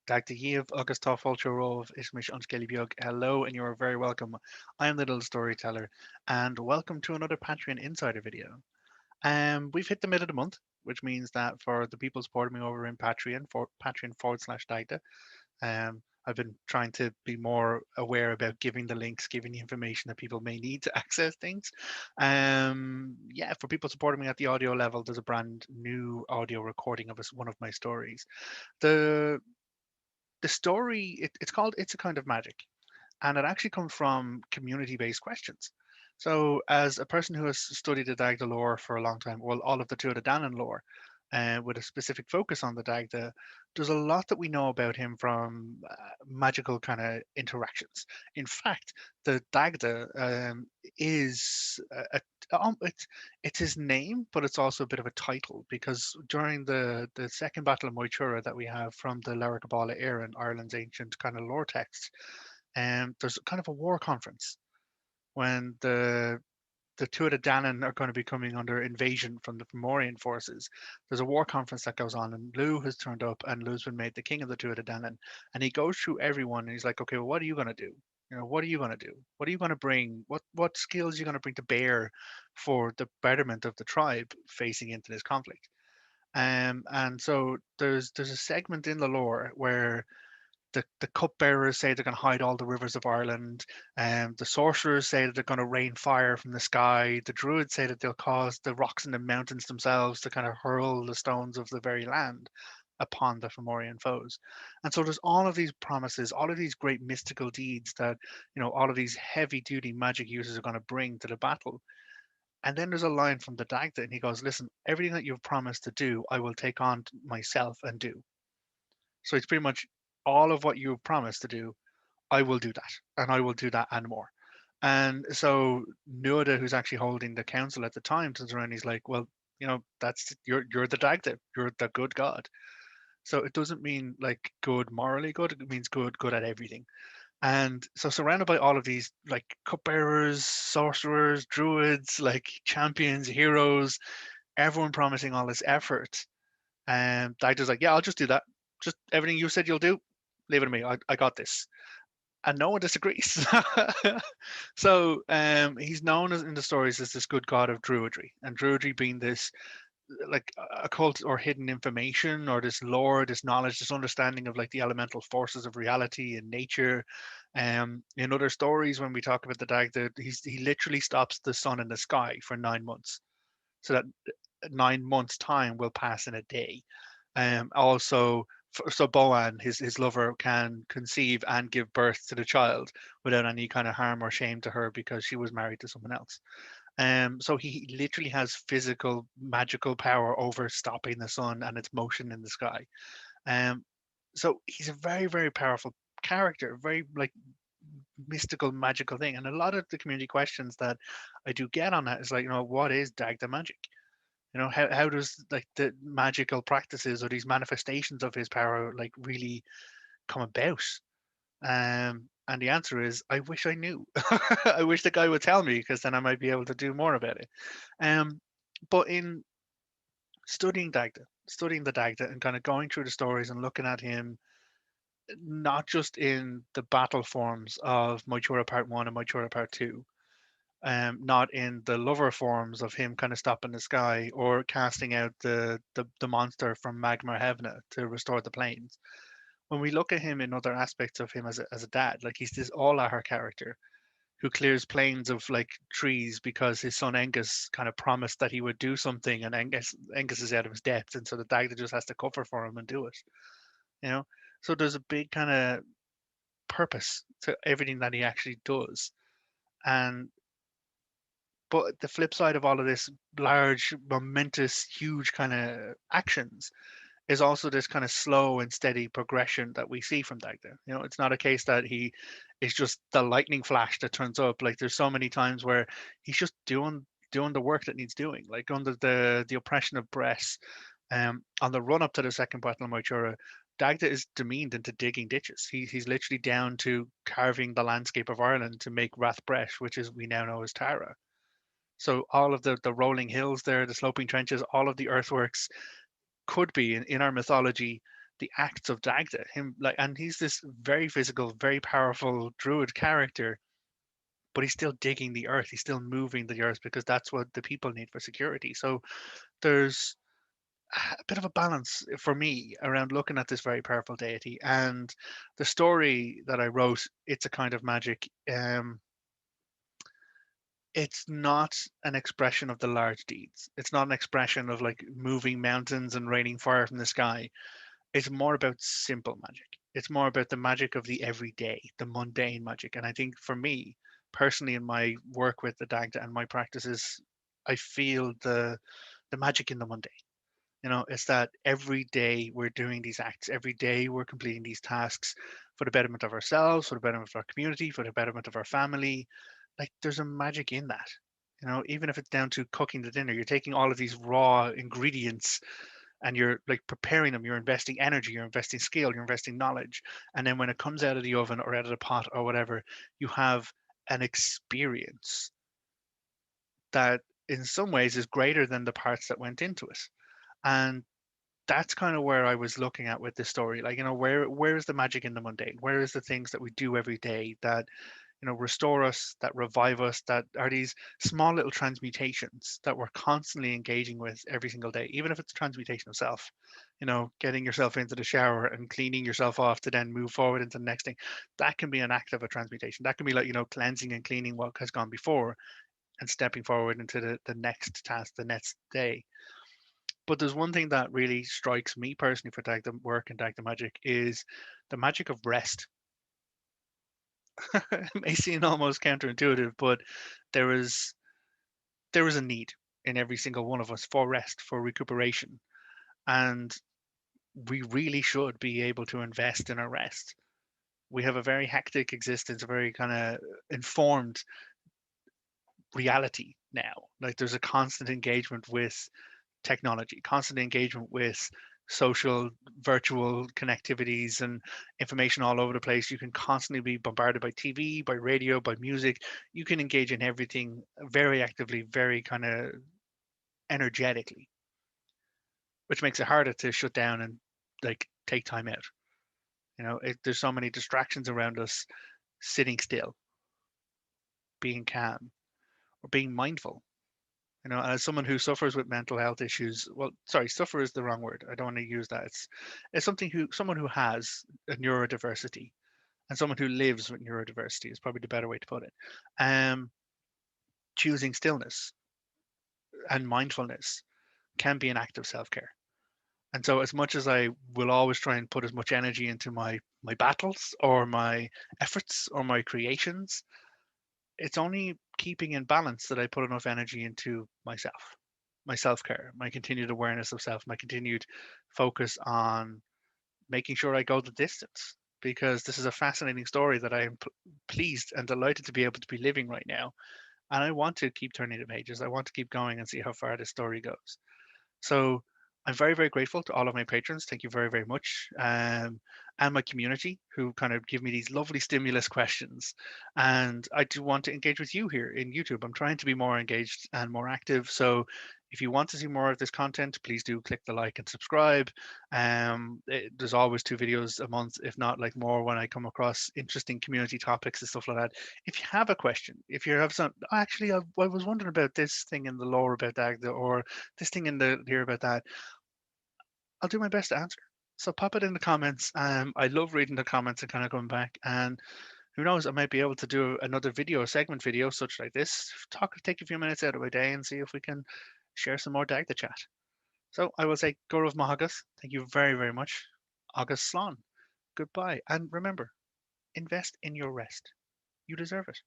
Dagda August Táfáilte Rove Ismish Unskelly Hello, and you are very welcome. I am the little storyteller, and welcome to another Patreon Insider video. We've hit the mid of the month, which means that for the people supporting me over in Patreon, for Patreon/Dagda, I've been trying to be more aware about giving the links, giving the information that people may need to access things. Yeah, for people supporting me at the audio level, there's a brand new audio recording of one of my stories. The the story it's called It's a Kind of Magic, and it actually comes from community-based questions. So as a person who has studied the Dagda lore for a long time, well, all of the Tuatha Danann lore, with a specific focus on the Dagda, there's a lot that we know about him from magical kind of interactions. In fact, the Dagda is it's his name, but it's also a bit of a title because during the second Battle of Moytura that we have from the Laracabala era in Ireland's ancient kind of lore texts, there's kind of a war conference when the Tuatha Danann are going to be coming under invasion from the Fomorian forces. There's a war conference that goes on, and Lugh has turned up, and Lugh's been made the king of the Tuatha Danann. And he goes through everyone, and he's like, okay, well, what are you going to do? What are you going to do? What are you going to bring? What skills are you going to bring to bear for the betterment of the tribe facing into this conflict? And so there's a segment in the lore where the cupbearers say they're going to hide all the rivers of Ireland. The sorcerers say that they're going to rain fire from the sky. The druids say that they'll cause the rocks in the mountains themselves to kind of hurl the stones of the very land upon the Fomorian foes. And so there's all of these promises, all of these great mystical deeds that, all of these heavy duty magic users are going to bring to the battle. And then there's a line from the Dagda, and he goes, listen, everything that you've promised to do, I will take on myself and do. So it's pretty much all of what you promised to do, I will do that, and I will do that and more. And so Nuada, who's actually holding the council at the time, turns around. And he's like, "Well, that's you're the Dagda, you're the good god." So it doesn't mean like good morally good; it means good at everything. And so surrounded by all of these like cupbearers, sorcerers, druids, like champions, heroes, everyone promising all this effort. And Dagda's like, "Yeah, I'll just do that. Just everything you said you'll do, leave it to me. I got this." And no one disagrees. So he's known in the stories as this good god of druidry, and druidry being this like occult or hidden information, or this lore, this knowledge, this understanding of like the elemental forces of reality and nature. In other stories, when we talk about the Dagda, he literally stops the sun in the sky for 9 months, so that 9 months time will pass in a day. Also, so Boan, his lover, can conceive and give birth to the child without any kind of harm or shame to her because she was married to someone else. So he literally has physical, magical power over stopping the sun and its motion in the sky. Um, so he's a very, very powerful character, very like mystical, magical thing. And a lot of the community questions that I do get on that is like, what is Dagda magic? How does like the magical practices or these manifestations of his power like really come about? And the answer is, I wish I knew. I wish the guy would tell me because then I might be able to do more about it. Um, but in studying the Dagda and kind of going through the stories and looking at him, not just in the battle forms of Moitura Part 1 and Moitura Part 2, not in the lover forms of him kind of stopping the sky or casting out the monster from Magma Hevna to restore the plains. When we look at him in other aspects of him as a dad, like he's this all-out character who clears plains of like trees because his son Angus kind of promised that he would do something, and Angus is out of his depth, and so the Dagda just has to cover for him and do it. You know, so there's a big kind of purpose to everything that he actually does, and but the flip side of all of this large, momentous, huge kind of actions is also this kind of slow and steady progression that we see from Dagda. It's not a case that he is just the lightning flash that turns up. Like there's so many times where he's just doing the work that needs doing, like under the oppression of Bress. On the run up to the second battle of Moitura, Dagda is demeaned into digging ditches. He's literally down to carving the landscape of Ireland to make Rath Bresh, which is we now know as Tara. So all of the rolling hills there, the sloping trenches, all of the earthworks could be in our mythology the acts of Dagda. Him like, and he's this very physical, very powerful druid character, but he's still digging the earth. He's still moving the earth because that's what the people need for security. So there's a bit of a balance for me around looking at this very powerful deity and the story that I wrote. It's a kind of magic. It's not an expression of the large deeds. It's not an expression of like moving mountains and raining fire from the sky. It's more about simple magic. It's more about the magic of the everyday, the mundane magic. And I think for me, personally, in my work with the Dagda and my practices, I feel the magic in the mundane. It's that every day we're doing these acts, every day we're completing these tasks for the betterment of ourselves, for the betterment of our community, for the betterment of our family. Like there's a magic in that. Even if it's down to cooking the dinner, you're taking all of these raw ingredients and you're like preparing them, you're investing energy, you're investing skill, you're investing knowledge. And then when it comes out of the oven or out of the pot or whatever, you have an experience that in some ways is greater than the parts that went into it. And that's kind of where I was looking at with this story. Like, where is the magic in the mundane? Where is the things that we do every day that, restore us, that revive us, that are these small little transmutations that we're constantly engaging with every single day, even if it's a transmutation of self, getting yourself into the shower and cleaning yourself off to then move forward into the next thing. That can be an act of a transmutation. That can be like, cleansing and cleaning what has gone before and stepping forward into the next task, the next day. But there's one thing that really strikes me personally for Dagda work and Dagda magic is the magic of rest. It may seem almost counterintuitive, but there is there is a need in every single one of us for rest, for recuperation, and we really should be able to invest in our rest. We have a very hectic existence, a very kind of informed reality now. Like there's a constant engagement with technology, constant engagement with social, virtual connectivities and information all over the place. You can constantly be bombarded by TV, by radio, by music. You can engage in everything very actively, very kind of energetically, which makes it harder to shut down and like take time out. There's so many distractions around us. Sitting still, being calm, or being mindful. As someone who suffers with mental health issues, well, sorry, suffer is the wrong word. I don't want to use that. It's someone who has a neurodiversity and someone who lives with neurodiversity is probably the better way to put it. Um, Choosing stillness and mindfulness can be an act of self-care. And so as much as I will always try and put as much energy into my battles or my efforts or my creations, it's only keeping in balance that I put enough energy into myself, my self care, my continued awareness of self, my continued focus on making sure I go the distance. Because this is a fascinating story that I am pleased and delighted to be able to be living right now. And I want to keep turning the pages. I want to keep going and see how far this story goes. So I'm very, very grateful to all of my patrons. Thank you very, very much. And my community who kind of give me these lovely stimulus questions. And I do want to engage with you here in YouTube. I'm trying to be more engaged and more active. So if you want to see more of this content, please do click the like and subscribe. There's always 2 videos a month, if not like more, when I come across interesting community topics and stuff like that. If you have a question, if you have some, actually, I was wondering about this thing in the lore about Dagda or this thing in the here about that, I'll do my best to answer. So pop it in the comments. I love reading the comments and kind of going back. And who knows, I might be able to do another video, a segment video, such like this. Take a few minutes out of my day and see if we can share some more Dagda chat. So I will say, Gaurav Mahagas, thank you very, very much. August Slán, goodbye. And remember, invest in your rest. You deserve it.